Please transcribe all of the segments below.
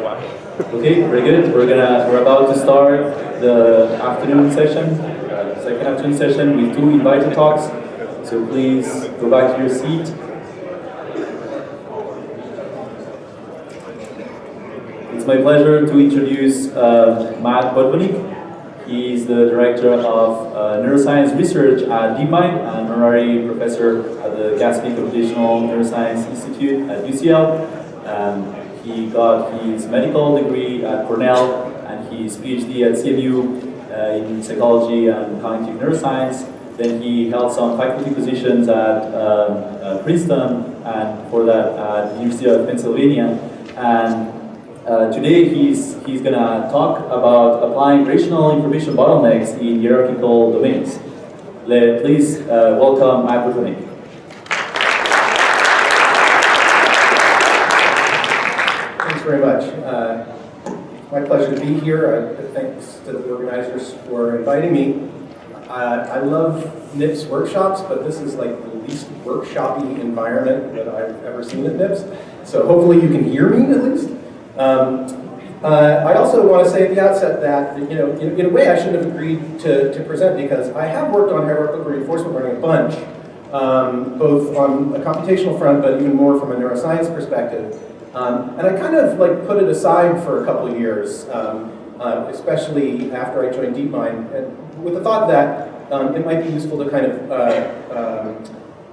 Okay, very good. We're about to start the afternoon session, second afternoon session with 2 invited talks. So please go back to your seat. It's my pleasure to introduce Matt Botvinick. He's the director of neuroscience research at DeepMind and honorary professor at the Gatsby Computational Neuroscience Institute at UCL. He got his medical degree at Cornell and his PhD at CMU in psychology and cognitive neuroscience. Then he held some faculty positions at Princeton and before that at the University of Pennsylvania. And today he's going to talk about applying variational information bottlenecks in hierarchical domains. Please welcome Matt Botvinick. Thanks very much. My pleasure to be here. Thanks to the organizers for inviting me. I love NIPS workshops, but this is like the least workshop-y environment that I've ever seen at NIPS. So hopefully you can hear me at least. I also want to say at the outset that, in a way I shouldn't have agreed to present because I have worked on hierarchical reinforcement learning a bunch, both on a computational front, but even more from a neuroscience perspective. And I kind of put it aside for a couple of years, especially after I joined DeepMind, and with the thought that it might be useful to kind of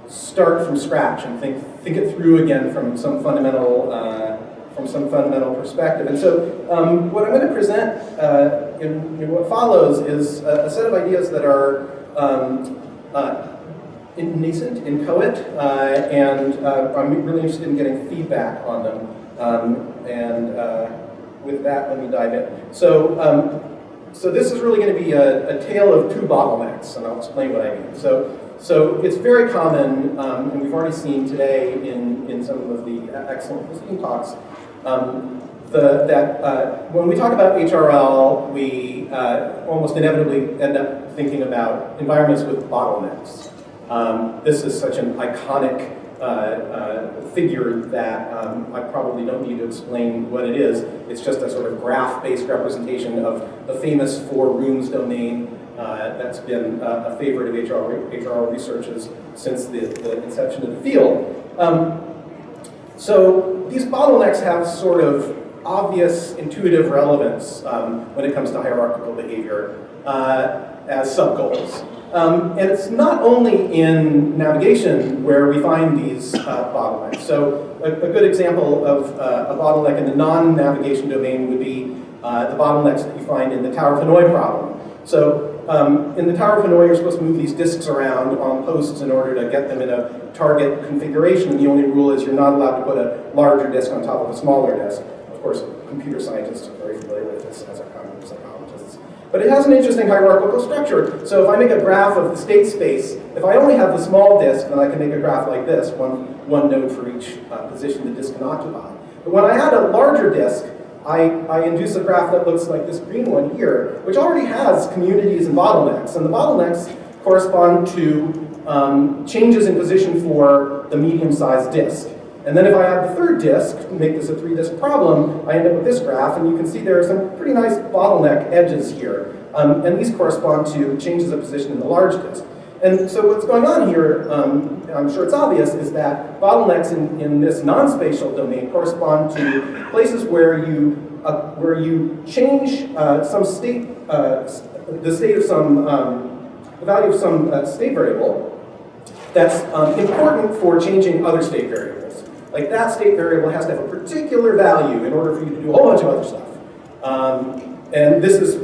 start from scratch and think it through again from some fundamental perspective. And so what I'm going to present in what follows is a set of ideas that are nascent, inchoate, and I'm really interested in getting feedback on them. With that, let me dive in. So this is really going to be a tale of 2 bottlenecks, and I'll explain what I mean. So it's very common, and we've already seen today in some of the excellent listening talks, that when we talk about HRL, we almost inevitably end up thinking about environments with bottlenecks. This is such an iconic figure that I probably don't need to explain what it is. It's just a sort of graph-based representation of the famous 4 rooms domain that's been a favorite of HRL researchers since the inception of the field. So these bottlenecks have sort of obvious intuitive relevance when it comes to hierarchical behavior as sub-goals. And it's not only in navigation where we find these bottlenecks. So a good example of a bottleneck in the non-navigation domain would be the bottlenecks that you find in the Tower of Hanoi problem. So in the Tower of Hanoi, you're supposed to move these disks around on posts in order to get them in a target configuration. And the only rule is you're not allowed to put a larger disk on top of a smaller disk. Of course, computer scientists are very familiar with this as are cognitive psychologists. But it has an interesting hierarchical structure. So if I make a graph of the state space, if I only have the small disk, then I can make a graph like this, one node for each position the disk can occupy. But when I add a larger disk, I induce a graph that looks like this green one here, which already has communities and bottlenecks. And the bottlenecks correspond to changes in position for the medium-sized disk. And then if I add the third disk, make this a 3-disk problem, I end up with this graph, and you can see there are some pretty nice bottleneck edges here. And these correspond to changes of position in the large disk. And so what's going on here, I'm sure it's obvious, is that bottlenecks in this non-spatial domain correspond to places where you change some state, the state of some, the value of some state variable that's important for changing other state variables. Like that state variable has to have a particular value in order for you to do a whole bunch of other stuff. And this is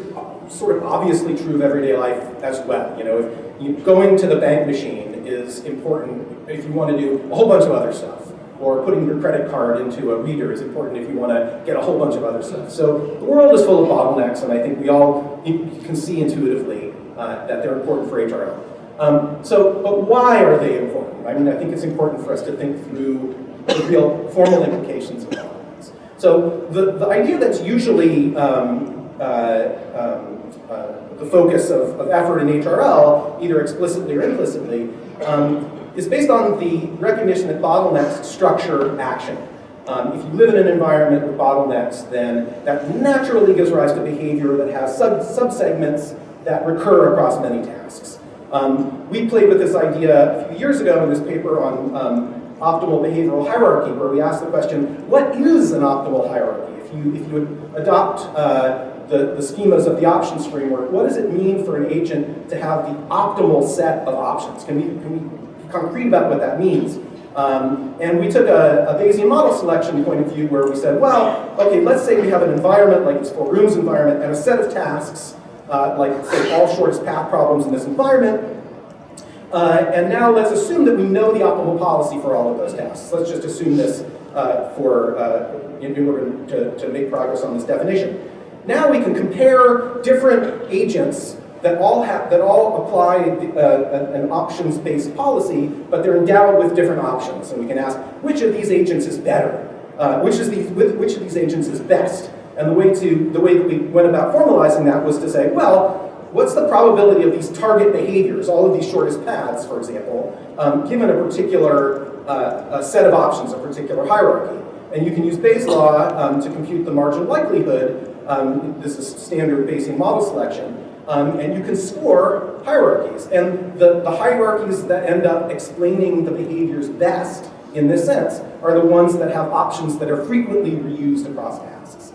sort of obviously true of everyday life as well. If going to the bank machine is important if you want to do a whole bunch of other stuff, or putting your credit card into a reader is important if you want to get a whole bunch of other stuff. So the world is full of bottlenecks, and I think we all can see intuitively that they're important for HRL. But why are they important? I mean, I think it's important for us to think through the real formal implications of bottlenecks. So the idea that's usually the focus of effort in HRL, either explicitly or implicitly, is based on the recognition that bottlenecks structure action. If you live in an environment with bottlenecks, then that naturally gives rise to behavior that has subsegments that recur across many tasks. We played with this idea a few years ago in this paper on optimal behavioral hierarchy, where we asked the question, what is an optimal hierarchy? If you adopt the schemas of the options framework, what does it mean for an agent to have the optimal set of options? Can we be concrete about what that means? And we took a Bayesian model selection point of view where we said, well, okay, let's say we have an environment like this 4 rooms environment and a set of tasks, like say all shortest path problems in this environment. And now let's assume that we know the optimal policy for all of those tasks. Let's just assume this in order to make progress on this definition. Now we can compare different agents that all apply an options-based policy, but they're endowed with different options. And we can ask, which of these agents is better? Which of these agents is best? And the way that we went about formalizing that was to say, well, what's the probability of these target behaviors, all of these shortest paths, for example, given a particular set of options, a particular hierarchy? And you can use Bayes' law to compute the marginal likelihood. This is standard Bayesian model selection. And you can score hierarchies. And the hierarchies that end up explaining the behaviors best, in this sense, are the ones that have options that are frequently reused across tasks.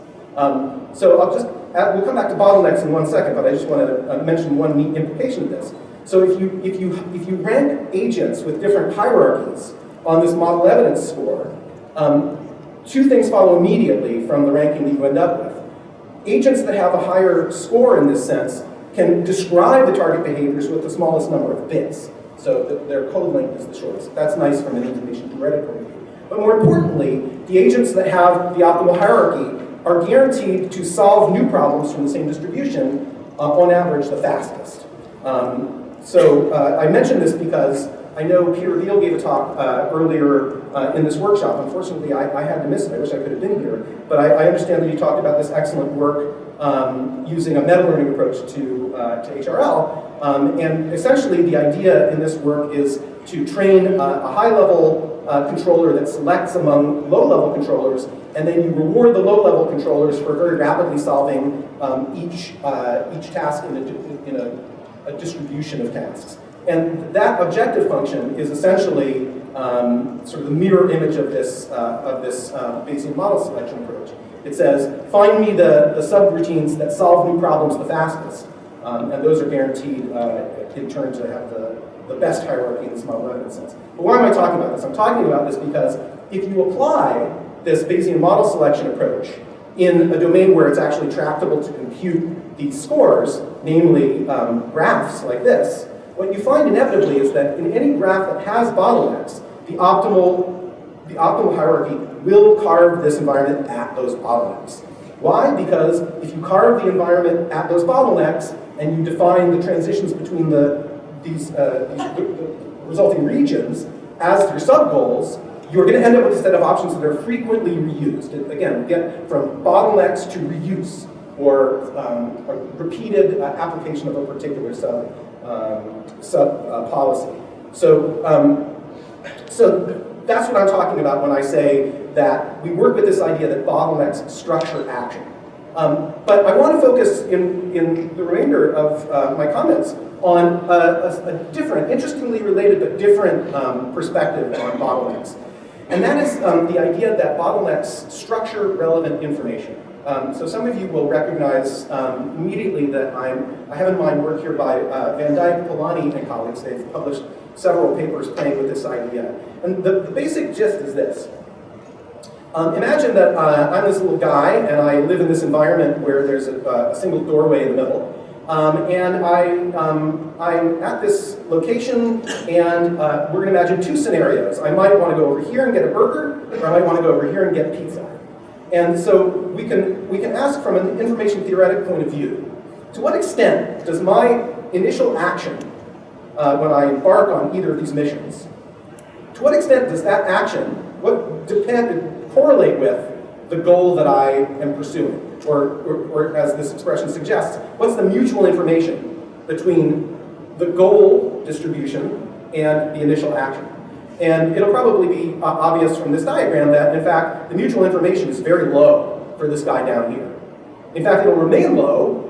So we'll come back to bottlenecks in 1 second, but I just want to mention one neat implication of this. So if you rank agents with different hierarchies on this model evidence score, 2 things follow immediately from the ranking that you end up with. Agents that have a higher score in this sense can describe the target behaviors with the smallest number of bits. So their code length is the shortest. That's nice from an information theoretic point of view. But more importantly, the agents that have the optimal hierarchy are guaranteed to solve new problems from the same distribution, on average, the fastest. I mention this because I know Peter Veal gave a talk earlier in this workshop. Unfortunately, I had to miss it. I wish I could have been here. But I understand that you talked about this excellent work using a meta-learning approach to HRL. And essentially, the idea in this work is to train a high-level controller that selects among low-level controllers, and then you reward the low-level controllers for very rapidly solving each task in a distribution of tasks. And that objective function is essentially sort of the mirror image of this Bayesian model selection approach. It says, find me the subroutines that solve new problems the fastest. And those are guaranteed in turn to have the best hierarchy in this model evidence sense. But why am I talking about this? I'm talking about this because if you apply this Bayesian model selection approach in a domain where it's actually tractable to compute these scores, namely graphs like this, what you find inevitably is that in any graph that has bottlenecks, the optimal hierarchy will carve this environment at those bottlenecks. Why? Because if you carve the environment at those bottlenecks and you define the transitions between these resulting regions as your sub-goals, you're going to end up with a set of options that are frequently reused. And again, we get from bottlenecks to reuse, or a repeated application of a particular sub policy. So that's what I'm talking about when I say that we work with this idea that bottlenecks structure action. But I want to focus in the remainder of my comments on a different, interestingly related but different perspective on bottlenecks. And that is the idea that bottlenecks structure relevant information. So some of you will recognize immediately that I have in mind work here by Van Dyke, Polanyi, and colleagues. They've published several papers playing with this idea. And the basic gist is this. Imagine that I'm this little guy and I live in this environment where there's a single doorway in the middle. And I'm at this location, and we're going to imagine 2 scenarios. I might want to go over here and get a burger, or I might want to go over here and get pizza. And so we can ask from an information theoretic point of view, to what extent does my initial action when I embark on either of these missions, to what extent does that action correlate with the goal that I am pursuing? Or as this expression suggests, what's the mutual information between the goal distribution and the initial action? And it'll probably be obvious from this diagram that, in fact, the mutual information is very low for this guy down here. In fact, it'll remain low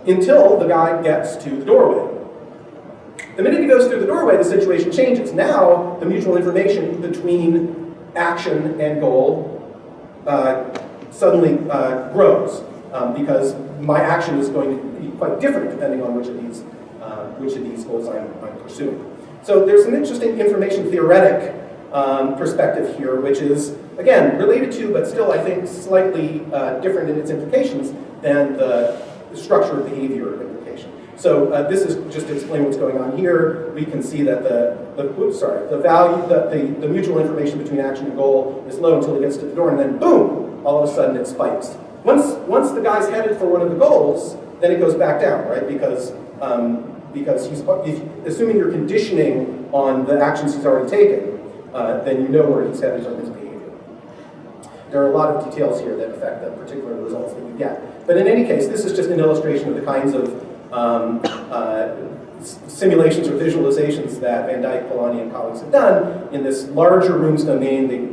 until the guy gets to the doorway. The minute he goes through the doorway, the situation changes. Now, the mutual information between action and goal suddenly grows because my action is going to be quite different depending on which of these goals I'm pursuing. So there's an interesting information theoretic perspective here, which is, again, related to, but still, I think, slightly different in its implications than the structure of behavior implication. So this is just to explain what's going on here. We can see that the mutual information between action and goal is low until it gets to the door, and then boom, all of a sudden it spikes. Once the guy's headed for one of the goals, then it goes back down, right? Because assuming you're conditioning on the actions he's already taken, then you know where he's headed on his behavior. There are a lot of details here that affect the particular results that you get. But in any case, this is just an illustration of the kinds of simulations or visualizations that Van Dyke, Polanyi, and colleagues have done. In this larger rooms domain, they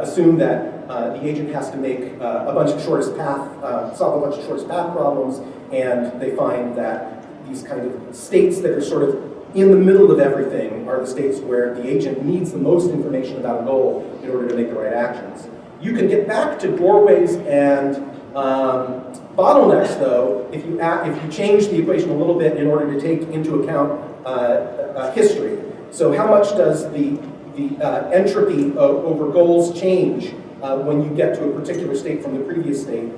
assume that the agent has to make a bunch of shortest path, solve a bunch of shortest path problems, and they find that these kind of states that are sort of in the middle of everything are the states where the agent needs the most information about a goal in order to make the right actions. You can get back to doorways and bottlenecks, though, if you change the equation a little bit in order to take into account history. So how much does the entropy over goals change when you get to a particular state from the previous state,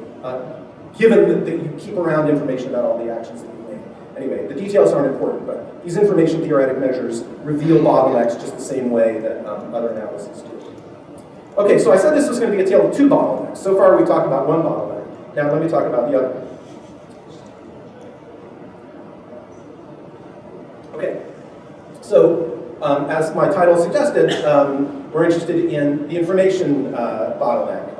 given that you keep around information about all the actions that you made? Anyway, the details aren't important, but these information theoretic measures reveal bottlenecks just the same way that other analyses do. Okay, so I said this was going to be a tale of two bottlenecks. So far we talked about one bottleneck. Now let me talk about the other. Okay, so as my title suggested, we're interested in the information bottleneck.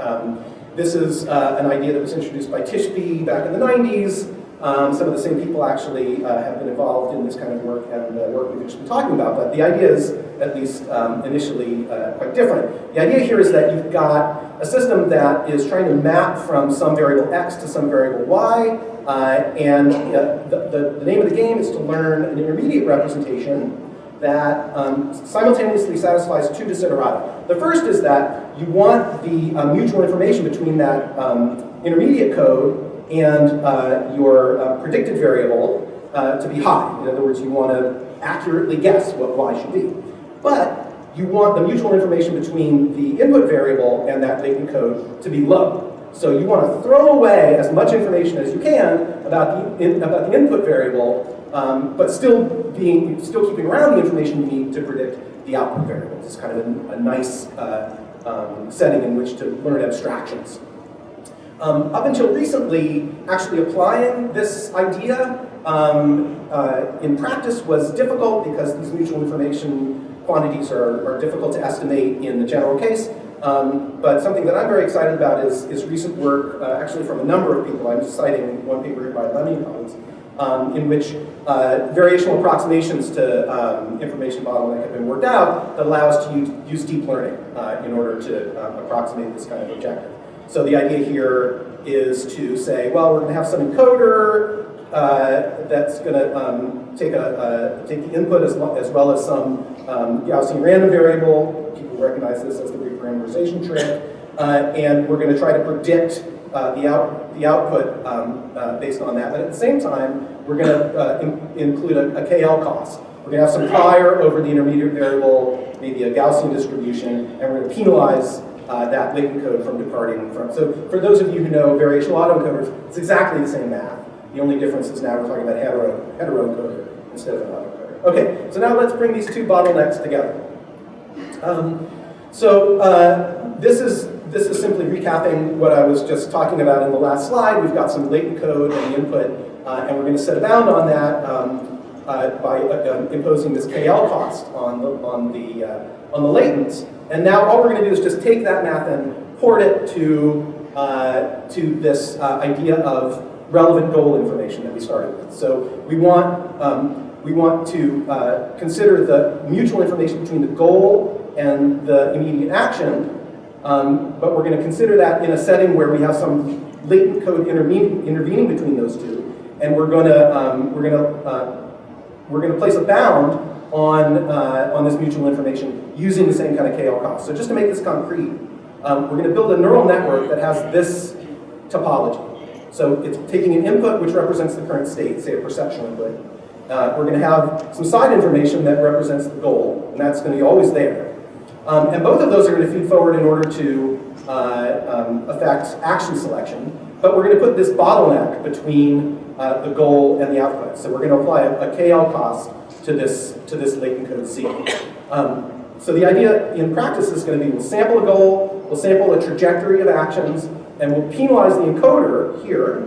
This is an idea that was introduced by Tishby back in the 90s. Some of the same people actually have been involved in this kind of work and the work we've just been talking about, but the idea is, at least initially, quite different. The idea here is that you've got a system that is trying to map from some variable x to some variable y, and the name of the game is to learn an intermediate representation that simultaneously satisfies two desiderata. The first is that you want the mutual information between that intermediate code and your predicted variable to be high. In other words, you want to accurately guess what y should be. But you want the mutual information between the input variable and that latent code to be low. So you want to throw away as much information as you can about the input variable, but still keeping around the information you need to predict the output variable. It's kind of a nice setting in which to learn abstractions. Up until recently, actually applying this idea in practice was difficult because these mutual information quantities are difficult to estimate in the general case. But something that I'm very excited about is recent work, actually from a number of people. I'm just citing one paper by Lemmy and colleagues, in which variational approximations to information bottleneck have been worked out that allow us to use deep learning in order to approximate this kind of objective. So the idea here is to say, well, we're going to have some encoder that's going to take the input as well as some Gaussian random variable. People recognize this as the reparameterization trick, and we're going to try to predict the output based on that. But at the same time, we're going to include a KL cost. We're going to have some prior over the intermediate variable, maybe a Gaussian distribution, and we're going to penalize that latent code from departing from. So for those of you who know variational autoencoders, it's exactly the same math. The only difference is now we're talking about heteroencoder instead of an autoencoder. Okay, so now let's bring these two bottlenecks together. This is simply recapping what I was just talking about in the last slide. We've got some latent code and the input, and we're going to set a bound on that by imposing this KL cost on the latents. And now all we're going to do is just take that math and port it to this idea of relevant goal information that we started with. So we want we want to consider the mutual information between the goal and the immediate action, but we're going to consider that in a setting where we have some latent code intervening between those two, and we're going to place a bound on this mutual information using the same kind of KL cost. So just to make this concrete, we're going to build a neural network that has this topology. So it's taking an input which represents the current state, say a perceptual input. We're going to have some side information that represents the goal, and that's going to be always there. And both of those are going to feed forward in order to affect action selection. But we're going to put this bottleneck between the goal and the output. So we're going to apply a KL cost to this latent code C. So the idea in practice is going to be we'll sample a goal, we'll sample a trajectory of actions, and we'll penalize the encoder here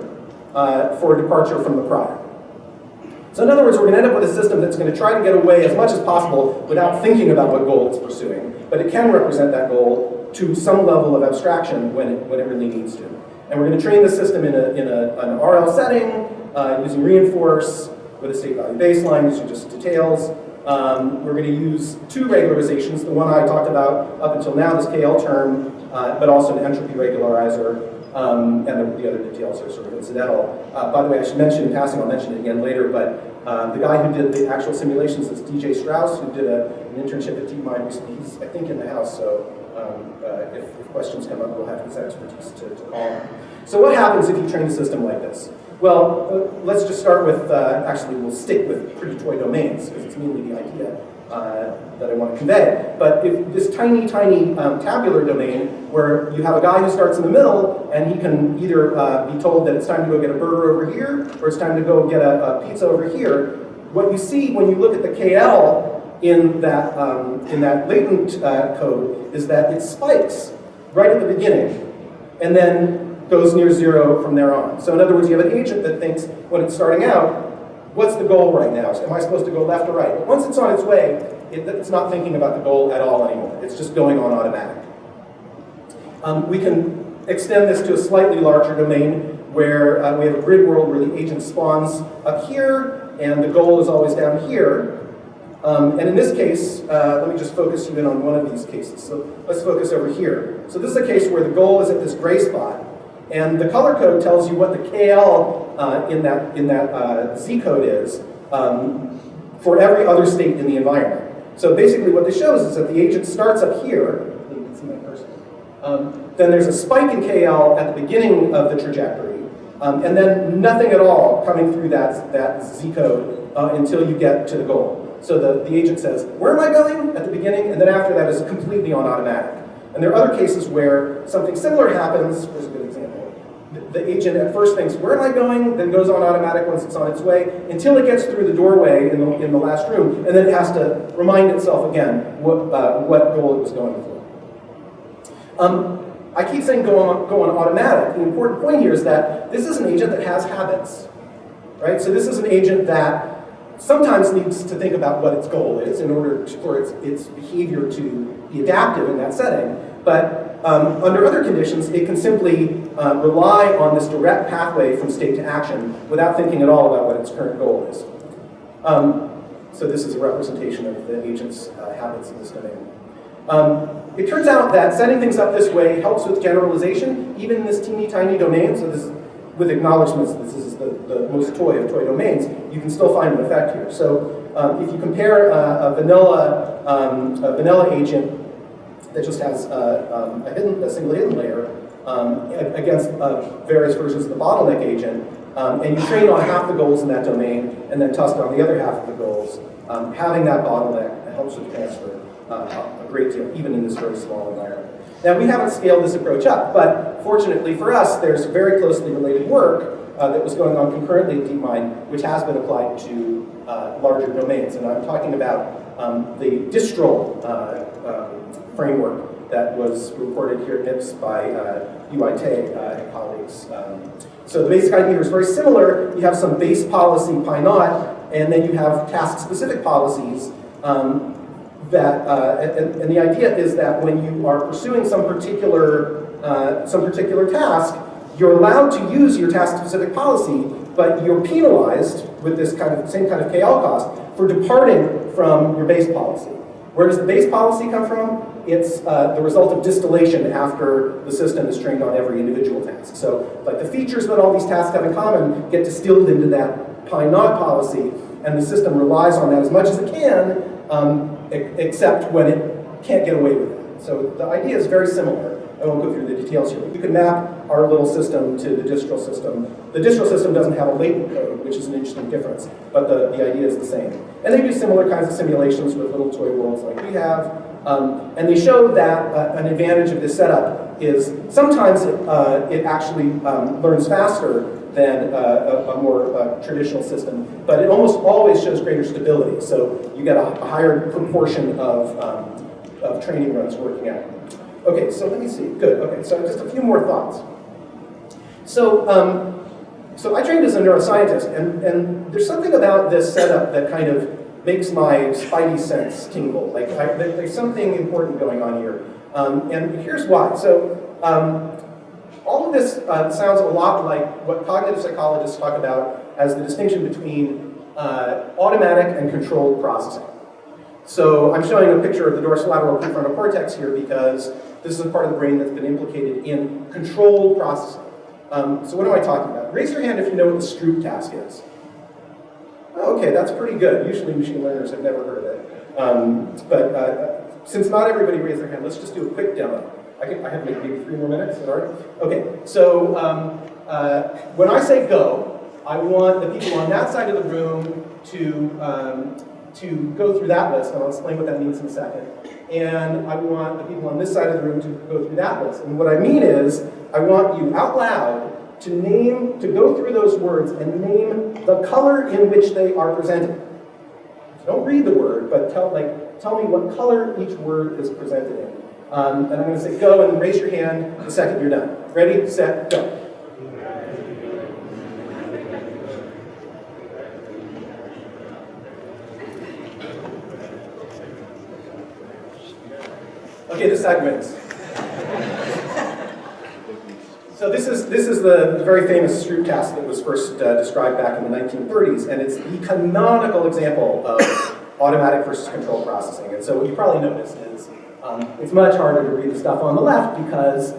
for departure from the product. So in other words, we're going to end up with a system that's going to try to get away as much as possible without thinking about what goal it's pursuing, but it can represent that goal to some level of abstraction when it really needs to. And we're going to train the system in an RL setting using reinforce with a state value baseline, using just details. We're going to use two regularizations, the one I talked about up until now, this KL term, but also an entropy regularizer, and the other details are sort of incidental. By the way, I should mention in passing, I'll mention it again later, but the guy who did the actual simulations is DJ Strauss, who did an internship at DeepMind recently. He's, I think, in the house, so if questions come up, we'll have his expertise to call him. So what happens if you train a system like this? Well, let's just start with, actually we'll stick with pretty toy domains, because it's mainly the idea that I want to convey. But if this tiny, tiny tabular domain, where you have a guy who starts in the middle, and he can either be told that it's time to go get a burger over here, or it's time to go get a pizza over here, what you see when you look at the KL in that latent code is that it spikes right at the beginning, and then goes near zero from there on. So in other words, you have an agent that thinks, when it's starting out, what's the goal right now? Am I supposed to go left or right? But once it's on its way, it's not thinking about the goal at all anymore. It's just going on automatic. We can extend this to a slightly larger domain where we have a grid world where the agent spawns up here, and the goal is always down here. And in this case, let me just focus you in on one of these cases. So let's focus over here. So this is a case where the goal is at this gray spot, and the color code tells you what the KL in that Z code is for every other state in the environment. So basically what this shows is that the agent starts up here. You can see my cursor. Then there's a spike in KL at the beginning of the trajectory, and then nothing at all coming through that Z code until you get to the goal. So the agent says, where am I going at the beginning? And then after that is completely on automatic. And there are other cases where something similar happens. Here's a good example. The agent at first thinks, where am I going? Then goes on automatic once it's on its way, until it gets through the doorway in the last room, and then it has to remind itself again what goal it was going for. I keep saying go on automatic. The important point here is that this is an agent that has habits, right? So this is an agent that sometimes needs to think about what its goal is in order for its behavior to be adaptive in that setting. But under other conditions, it can simply rely on this direct pathway from state to action without thinking at all about what its current goal is. So this is a representation of the agent's habits in this domain. It turns out that setting things up this way helps with generalization, even in this teeny tiny domain. So this is, with acknowledgments, this is the most toy of toy domains, you can still find an effect here. So if you compare a vanilla agent that just has a single hidden layer against various versions of the bottleneck agent, and you train on half the goals in that domain, and then test on the other half of the goals, having that bottleneck helps with transfer a great deal, even in this very small environment. Now, we haven't scaled this approach up, but fortunately for us, there's very closely related work that was going on concurrently at DeepMind, which has been applied to larger domains. And I'm talking about the distral framework that was reported here at NIPS by Ui Tay and colleagues. So the basic idea here is very similar. You have some base policy pi naught, and then you have task-specific policies and the idea is that when you are pursuing some particular task, you're allowed to use your task-specific policy, but you're penalized with this same kind of KL cost for departing from your base policy. Where does the base policy come from? It's the result of distillation after the system is trained on every individual task. So like the features that all these tasks have in common get distilled into that pi-naught policy, and the system relies on that as much as it can, except when it can't get away with it. So the idea is very similar. I won't go through the details here. You can map our little system to the distral system. The distral system doesn't have a latent code, which is an interesting difference, but the idea is the same. And they do similar kinds of simulations with little toy worlds like we have. And they show that an advantage of this setup is sometimes it actually learns faster than a more traditional system, but it almost always shows greater stability. So you get a higher proportion of training runs working out. Okay, so let me see. Good. Okay, so just a few more thoughts. So, so I trained as a neuroscientist, and there's something about this setup that kind of makes my spidey sense tingle. Like there's something important going on here, and here's why. So all of this sounds a lot like what cognitive psychologists talk about as the distinction between automatic and controlled processing. So I'm showing a picture of the dorsolateral prefrontal cortex here because this is a part of the brain that's been implicated in controlled processing. So what am I talking about? Raise your hand if you know what the Stroop task is. Oh, okay, that's pretty good. Usually machine learners have never heard of it. But since not everybody raised their hand, let's just do a quick demo. I have maybe 3 more minutes. Is that all right? Okay, so when I say go, I want the people on that side of the room to go through that list, and I'll explain what that means in a second. And I want the people on this side of the room to go through that list. And what I mean is, I want you out loud to go through those words and name the color in which they are presented. So don't read the word, but tell me what color each word is presented in. And I'm going to say go, and then raise your hand the second you're done. Ready, set, go. Okay, this side wins. So this is the very famous Stroop task that was first described back in the 1930s, and it's the canonical example of automatic versus controlled processing. And so what you probably noticed is it's much harder to read the stuff on the left because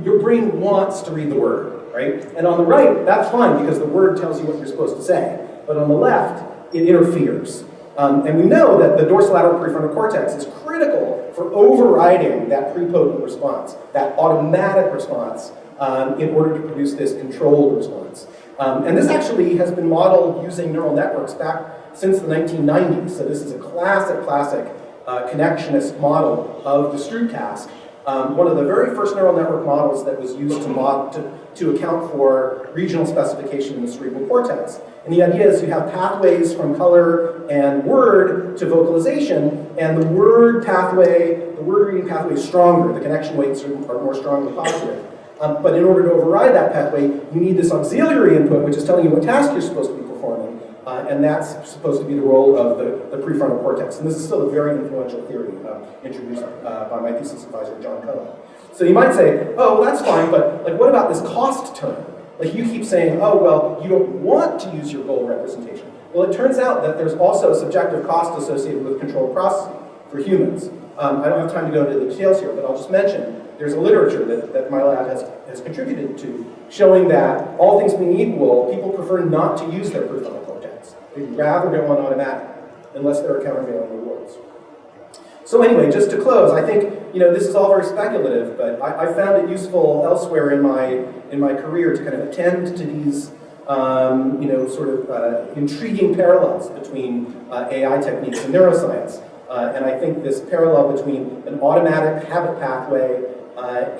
your brain wants to read the word, right? And on the right, that's fine because the word tells you what you're supposed to say. But on the left, it interferes. And we know that the dorsolateral prefrontal cortex is critical for overriding that prepotent response, that automatic response, in order to produce this controlled response. And this actually has been modeled using neural networks back since the 1990s. So this is a classic connectionist model of the Stroop task. One of the very first neural network models that was used to account for regional specification in the cerebral cortex. And the idea is you have pathways from color and word to vocalization, and the word reading pathway is stronger. The connection weights are more strongly positive. But in order to override that pathway, you need this auxiliary input, which is telling you what task you're supposed to be performing. And that's supposed to be the role of the prefrontal cortex. And this is still a very influential theory introduced by my thesis advisor, John Cohen. So you might say, oh, well, that's fine, but like, what about this cost term? Like you keep saying, oh, well, you don't want to use your goal representation. Well, it turns out that there's also a subjective cost associated with controlled processing for humans. I don't have time to go into the details here, but I'll just mention there's a literature that my lab has contributed to showing that all things being equal, people prefer not to use their prefrontal cortex. They'd rather go on automatic unless there are countervailing rewards. So anyway, just to close, I think this is all very speculative, but I found it useful elsewhere in my career to kind of attend to these intriguing parallels between AI techniques and neuroscience. And I think this parallel between an automatic habit pathway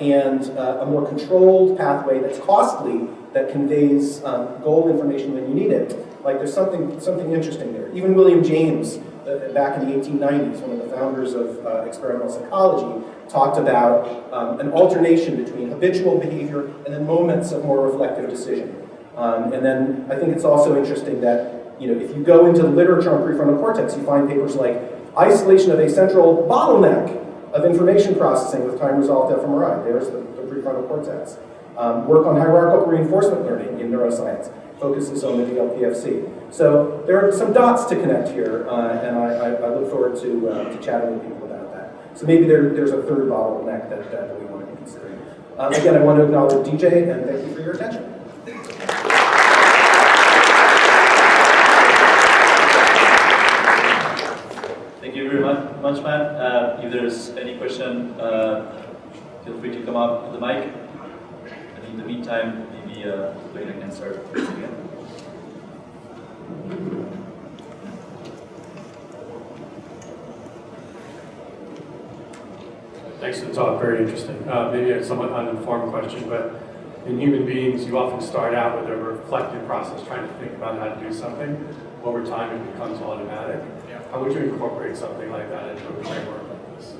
and a more controlled pathway that's costly, that conveys goal information when you need it. Like there's something interesting there. Even William James, back in the 1890s, one of the founders of experimental psychology, talked about an alternation between habitual behavior and then moments of more reflective decision. And then I think it's also interesting that if you go into the literature on prefrontal cortex, you find papers like isolation of a central bottleneck of information processing with time-resolved fMRI. There's the prefrontal cortex. Work on hierarchical reinforcement learning in neuroscience. focuses on the DLPFC. So there are some dots to connect here, and I look forward to chatting with people about that. So maybe there's a third bottleneck that we want to be considering. Again, I want to acknowledge DJ, and thank you for your attention. Thank you very much, Matt. If there's any question, feel free to come up with the mic. And in the meantime, maybe Botvinick can start again. Thanks for the talk, very interesting. Maybe a somewhat uninformed question, but in human beings, you often start out with a reflective process, trying to think about how to do something. Over time, it becomes automatic. Yeah. How would you incorporate something like that into a framework like this?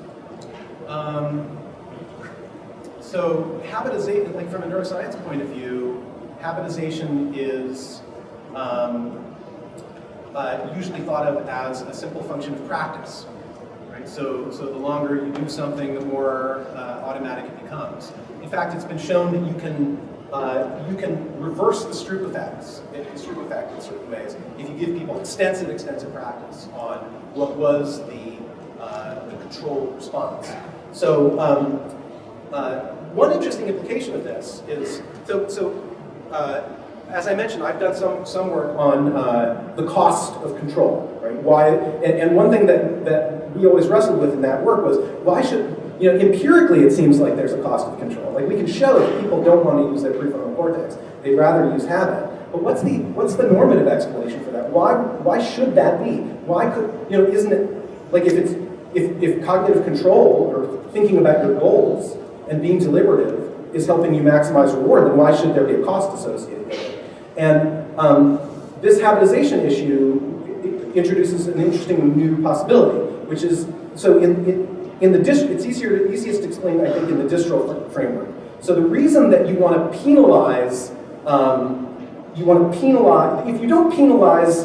So habitization, like from a neuroscience point of view, habitization is usually thought of as a simple function of practice. Right? So the longer you do something, the more automatic it becomes. In fact, it's been shown that you can reverse the Stroop effect in certain ways if you give people extensive practice on what was the control response. So one interesting implication of this is as I mentioned, I've done some work on the cost of control, right? Why? And one thing that we always wrestled with in that work was why should empirically it seems like there's a cost of control. Like we can show that people don't want to use their prefrontal cortex; they'd rather use habit. But what's the normative explanation for that? Why should that be? Why could isn't it like if cognitive control or thinking about your goals and being deliberative is helping you maximize reward, then why should there be a cost associated with it? And this habitization issue introduces an interesting new possibility, which is so in the it's easiest to explain, I think, in the distro framework. So the reason that you want to penalize if you don't penalize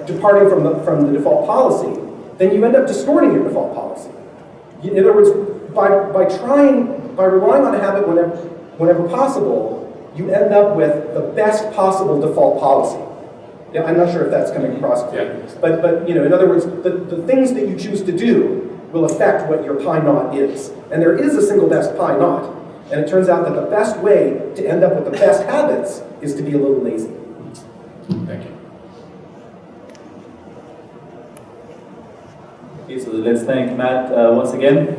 departing from the default policy, then you end up distorting your default policy. In other words, by relying on a habit whenever possible, you end up with the best possible default policy. Yeah, I'm not sure if that's coming across clear. Yeah. But in other words, the things that you choose to do will affect what your pi naught is. And there is a single best pi naught. And it turns out that the best way to end up with the best habits is to be a little lazy. Thank you. Okay, so let's thank Matt once again.